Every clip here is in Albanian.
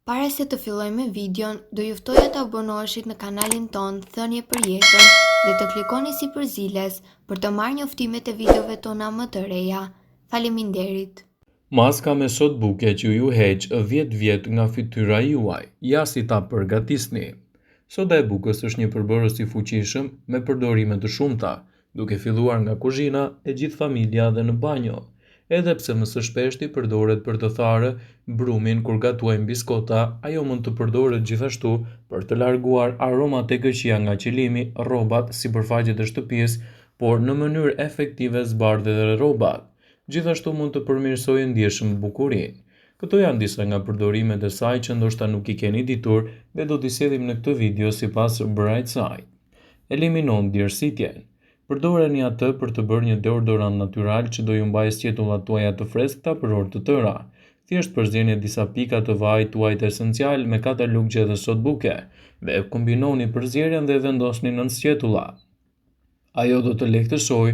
Para se të fillojmë me videon, do ju ftoja të abonoheshit në kanalin ton Thënie për Jetën dhe të klikoni si përziles për të marrë njoftimet e videove tona më të reja. Faleminderit. Maska me sotbuke që ju heq 10 vjet nga fytyra juaj, ja si ta përgatisni. Soda e bukës është një përbërës i fuqishëm me përdorime të shumta, duke filluar nga kuzhina e gjithë familja dhe në banjo. Edhe pse më së shpeshti përdoret për të tharë brumin kur gatuajmë biskota, ajo mund të përdoret gjithashtu për të larguar aromat e këqija nga qelimi, rrobat, sipërfaqet e shtëpisë, por në mënyrë efektive zbardhë edhe rrobat. Gjithashtu mund të përmirësojë ndjeshëm bukurinë. Këto janë disa nga përdorimet e saj që ndoshta nuk i keni ditur dhe do t'i sjellim në këtë video sipas Bright Side. Eliminon djersitjen. Përdoreni atë për të bërë një deodorant natyral që do ju mbajë sqetullat tuaja të freskëta për orë të tëra. Thjesht përzgjeni disa pika të vajit tuaj të esencial me katalugje dhe sotbuke dhe kombinoni përzgjerjen dhe vendosni nën sqetulla. Ajo do të lehtësojë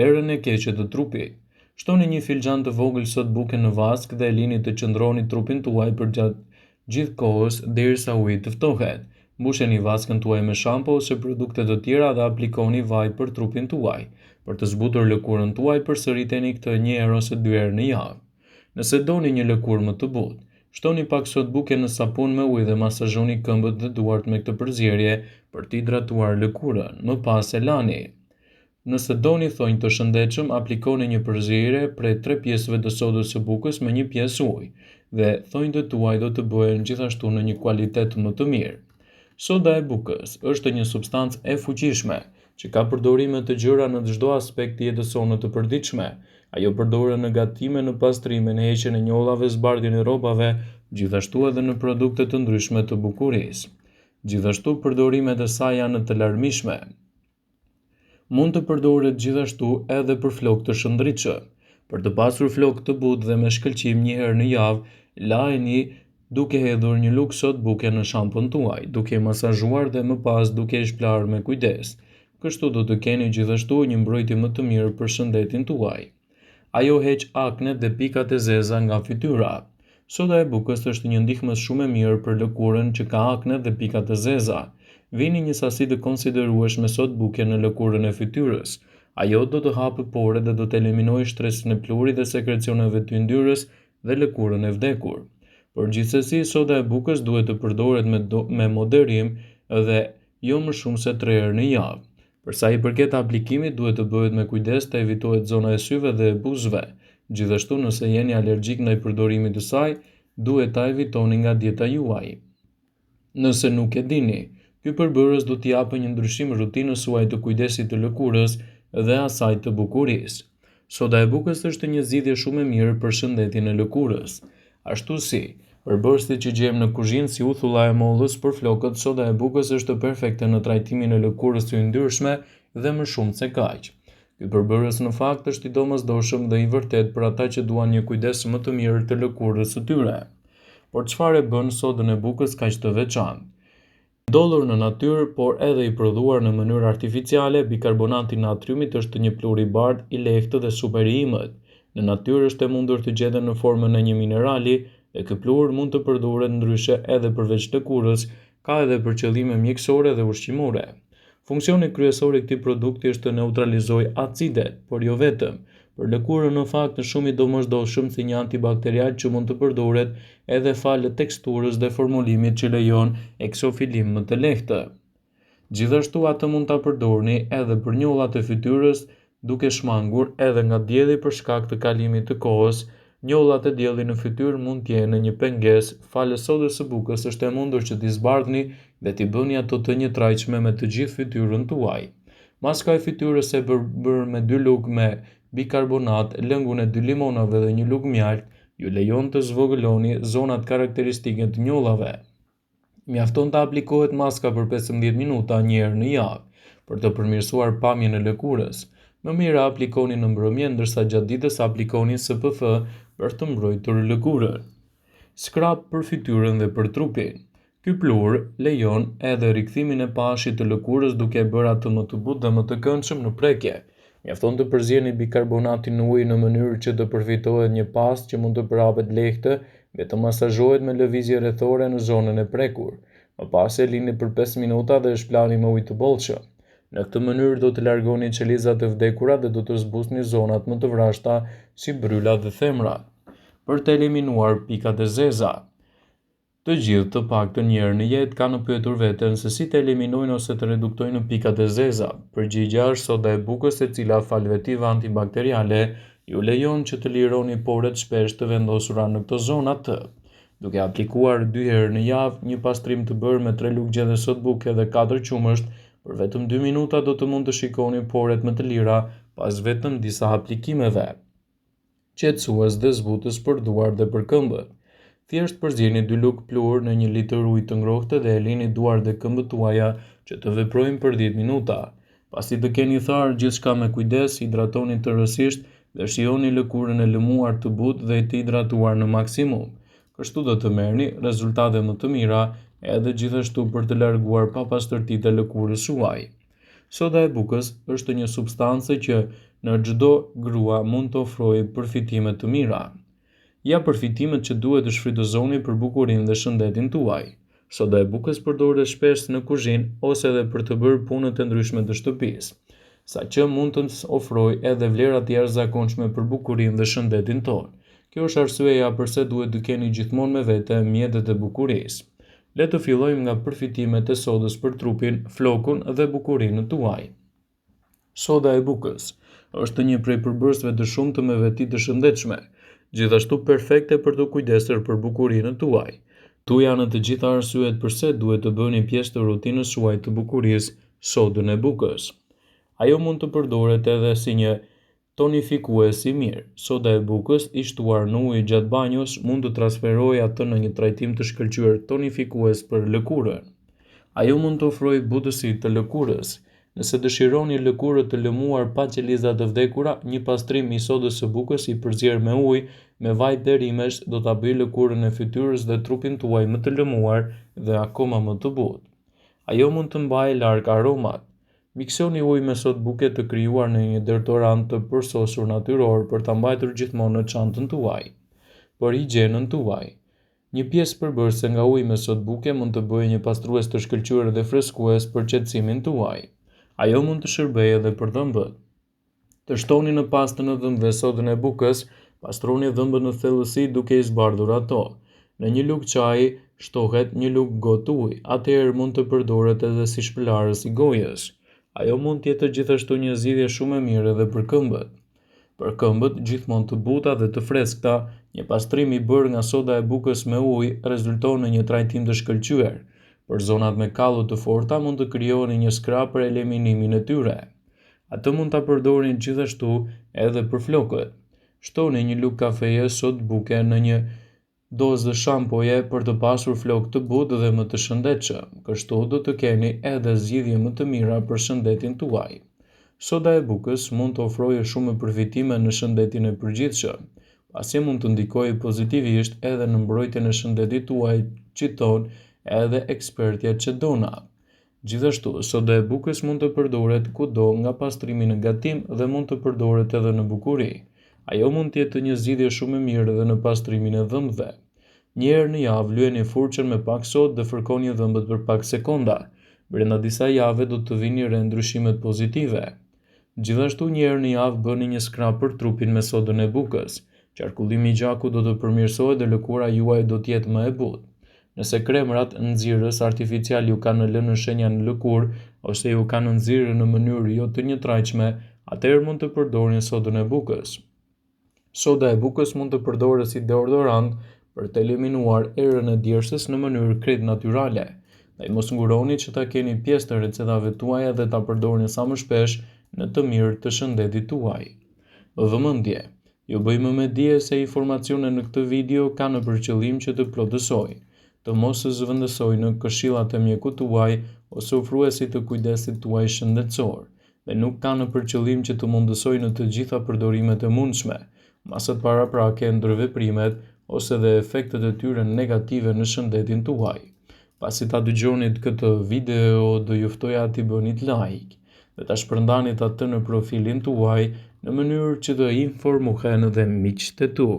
erën e keqe të trupit. Shtoni një filxhan të vogël sotbuke në vask dhe lini të qëndroni trupin tuaj përgjatë gjithë kohës derisa uji të ftohet. Mbusheni vaskën tuaj me shampo ose produkte të tjera dhe aplikoni vaj për trupin tuaj. Për të zbutur lëkurën tuaj, përsëriteni këtë një herë ose 2 herë në javë. Nëse doni një lëkurë më të butë, shtoni pak sotbuke në sapun me ujë dhe masazhoni këmbët dhe duart me këtë përzgjerje për të hidratuar lëkurën. Më pas e lani. Nëse doni thonjë të shëndetshëm, aplikoni një përzgjerje prej 3 pjesëve të sodës së bukës me 1 pjesë ujë dhe thonjtë tuaj do të bëhen gjithashtu në një kualitet më të mirë. Soda e bukës është një substancë e fuqishme që ka përdorime të gjëra në çdo aspekt të jetës sonë të përditshme. Ajo përdoret në gatime, në pastrime, në heqjen e njollave, zbardhjen e rrobave, gjithashtu edhe në produkte të ndryshme të bukurisë. Gjithashtu përdorimet e saj janë të larmishme. Mund të përdoret gjithashtu edhe për flokë të shëndritshëm. Për të pasur flokë të butë dhe me shkëlqim një herë në javë, lajini duke hedhur një lugë sotbuke në shampon tuaj, duke masazhuar dhe më pas duke i shplarë me kujdes. Kështu do të keni gjithashtu një mbrojtje më të mirë për shëndetin tuaj. Ajo heq aknet dhe pikat e zeza nga fytyra. Soda e bukës është një ndihmës shumë e mirë për lëkurën që ka aknet dhe pikat e zeza. Vini një sasi të konsiderueshme sotbuke në lëkurën e fytyrës. Ajo do të hapë poret dhe do të eliminojë stresin e pluhurit dhe sekrecioneve të yndyrës dhe lëkurën e vdekur. Por gjithsesi, soda e bukës duhet të përdoret me moderim dhe jo më shumë se 3 herë në javë. Për sa i përket aplikimit, duhet të bëhet me kujdes të evitohet zona e syve dhe e buzëve. Gjithashtu, nëse jeni alergjik ndaj përdorimit të saj, duhet ta evitoni nga dieta juaj. Nëse nuk e dini, ky përbërës do t'i japë një ndryshim rutinës suaj të kujdesit të lëkurës dhe asaj të bukurisë. Soda e bukës është një zgjidhje shumë e mirë për shëndetin e lëkurës. Ashtu si, përbërësit që gjejmë në kuzhinë si uthulla e mollës për flokët, soda e bukës është perfekte në trajtimin e lëkurës së yndyrshme dhe më shumë se kaq. Ky përbërës në fakt është i domosdoshëm dhe i vërtet për ata që duan një kujdes më të mirë të lëkurës së tyre. Por çfarë bën sodën e bukës kaq të veçantë? Ndodhur në natyrë, por edhe i prodhuar në mënyrë artificiale, bikarbonati i natriumit është një plur i bardhë, i lehtë dhe super i imët. Në natyrë është e mundur të gjetet në formën e një minerali dhe ky plur mund të përdoret ndryshe edhe përveç lëkurës, ka edhe për qëllime mjekësore dhe ushqimore. Funksioni kryesor i këtij produkti është të neutralizojë acidet, por jo vetëm. Për lëkurën në fakt është shumë i domosdoshëm si një antibakterial që mund të përdoret edhe falë teksturës dhe formulimit që lejon eksofilim më të lehtë. Gjithashtu atë mund ta përdorni edhe për njollat e fytyrës, duke shmangur edhe nga dielli për shkak të kalimit të kohës. Njollat e diellit në fytyrë mund të jenë një pengesë, falë sodës së bukës është e mundur që t'i zbardhni dhe t'i bëni ato të njëtrajtshme me të gjithë fytyrën tuaj. Maska e fytyrës e bërë me 2 lugë me bikarbonat, lëngun e 2 limonave dhe 1 lugë mjalt, ju lejon të zvogëloni zonat karakteristike të njollave. Mjafton të aplikohet maska për 15 minuta një herë në javë, për të përmirësuar pamjen e lëkurës. Më mirë aplikoni në mbrëmje, ndërsa gjatë ditës aplikoni SPF për të mbrojtur lëkurën. Skrap për fytyrën dhe për trupin. Ky plur lejon edhe rikthimin e pashit të lëkurës duke bërë atë më të butë dhe më të këndshëm në prekje. Mjafton të përzjeni bikarbonatin në ujë në mënyrë që të përfitohet një pastë që mund të përhapet lehtë Vetëm masazhohet me lëvizje rrethore në zonën e prekur. Më pas e lini për 5 minuta dhe shplani me ujë të bollshëm. Në këtë mënyrë do të largoni qelizat e vdekura dhe do të zbusni zonat më të vrashta si brylat dhe themrat. Për të eliminuar pikat e zeza. Të gjithë të paktën një herë në jetë kanë pyetur veten se si të eliminojnë ose të reduktojnë pikat e zeza. Përgjigjja është soda e bukës, e cila fal vetive antibakteriale ju lejon që të lironi porët shpesh të vendosura në këto zona të. Duke aplikuar 2 herë në javë, një pastrim të bërë me 3 lugë dhe sodë buke dhe 4 qumësht, për vetëm 2 minuta do të mund të shikoni porët më të lira pas vetëm disa aplikimeve. Qetësues dhe zbutës për duar dhe për këmbët. Thjesht përzjeni 2 lugë pluhur në 1 litër ujë të ngrohtë dhe e lini duart dhe këmbët tuaja që të veprojnë për 10 minuta. Pasi të keni tharë gjithçka me kujdes, hidratoni tërësisht dhe shijoni lëkurën e lëmuar të butë dhe të hidratuar në maksimum. Kështu do të merrni rezultate më të mira edhe gjithashtu për të larguar papastërtitë e lëkurës juaj. Soda e bukës është një substancë që në çdo grua mund të ofrojë përfitime të mira. Ja përfitimet që duhet të shfrytëzoni për bukurinë dhe shëndetin tuaj. Soda e bukës përdoret shpesh në kuzhinë ose edhe për të bërë punët e ndryshme të shtëpisë, saqë mund të ofrojë edhe vlera të jashtëzakonshme për bukurinë dhe shëndetin tonë. Kjo është arsyeja pse duhet të keni gjithmonë me vete mjetet e bukurisë. Le të fillojmë nga përfitimet e sodës për trupin, flokun dhe bukurinë tuaj. Soda e bukës është një prej përbërësve të shumtë me veti të shëndetshme, gjithashtu perfekte për të kujdesur për bukurinë tuaj. Tu janë të gjitha arsyet pse duhet të bëni pjesë të rutinës suaj të bukurisë sodën e bukës. Ajo mund të përdoret edhe si një tonifikues i mirë. Soda e bukës i shtuar në ujë gjatë banjos mund të transferojë atë në një trajtim të shkëlqyer tonifikues për lëkurën. Ajo mund të ofrojë butësi të lëkurës. Nëse dëshironi lëkurë të lëmuar pa qeliza të vdekura, një pastrim i sodës së bukës i përzier me ujë me vaj derimesh do ta bëjë lëkurën e fytyrës dhe trupin tuaj më të lëmuar dhe akoma më të butë. Ajo mund të mbajë larg aromat. Miksoni ujë me sodë buke të krijuar në një deodorant të përsosur natyror për ta mbajtur gjithmonë në çantën tuaj. Për higjienën tuaj. Një pjesë përbërëse nga uji me sodë buke mund të bëjë një pastrues të shkëlqyer dhe freskues për qetësimin tuaj. Ajo mund të shërbejë edhe për dhëmbët. Të shtoni në pastën e dhëmbëve sodën e bukës, pastroni dhëmbët në thellësi duke i zbardhur ato. Në një lugë çaji shtohet një lugë gotë ujë, atëherë mund të përdoret edhe si shpëlarës i gojës. Ajo mund të jetë gjithashtu një zgjidhje shumë e mirë edhe për këmbët. Për këmbët gjithmonë të buta dhe të freskëta, një pastrim i bërë nga soda e bukës me ujë rezulton në një trajtim të shkëlqyer. Për zonat me kallo të forta mund të krijoni një skrap për eliminimin e tyre. Atë mund ta përdorni gjithashtu edhe për flokët. Shtoni një lugë kafeje sodë buke në një dozë shampoje për të pasur flokë të butë dhe më të shëndetshëm. Kështu do të keni edhe zgjidhje më të mira për shëndetin tuaj. Soda e bukës mund të ofrojë shumë përfitime në shëndetin e përgjithshëm, pasi mund të ndikojë pozitivisht edhe në mbrojtjen e shëndetit tuaj, citon edhe ekspertja Çedona. Gjithashtu, soda e bukës mund të përdoret kudo nga pastrimi në gatim dhe mund të përdoret edhe në bukuri. Ajo mund të jetë një zgjidhje shumë e mirë edhe në pastrimin e dhëmbëve. Një herë në javë lyeni furçën me pak sodë dhe fërkoni dhëmbët për pak sekonda. Brenda disa javëve do të vini re ndryshimet pozitive. Gjithashtu një herë në javë bëni një skrap për trupin me sodën e bukës. Qarkullimi i gjakut do të përmirësohet dhe lëkura juaj do të jetë më e butë. Nëse kremrat nxirrës artificial ju kanë lënë shenja në lëkurë ose ju kanë nxirrë në mënyrë jo të njëtrajtshme, atëherë mund të përdorni sodën e bukës. Soda e bukës mund të përdoret si deodorant për të eliminuar erën e djersës në mënyrë krejt natyrale. Dhe mos nguroni që ta keni pjesë të recetave tuaja dhe ta përdorni sa më shpesh në të mirë të shëndetit tuaj. Vëmendje. Ju bëjmë me dije se informacionet në këtë video kanë për qëllim që të plotësojnë, të mos zëvendësojnë këshillat e mjekut tuaj ose ofruesit të kujdesit tuaj shëndetësor, dhe nuk kanë për qëllim që të mundësojnë të gjitha përdorimet e mundshme, masat paraprake, ndërveprimet ose dhe efektet e tyre negative në shëndetin tuaj. Pasi ta dëgjonit këtë video, do ju ftoja t'i bënit like dhe ta shpërndanit atë në profilin tuaj në mënyrë që të informohen edhe miqtë tu.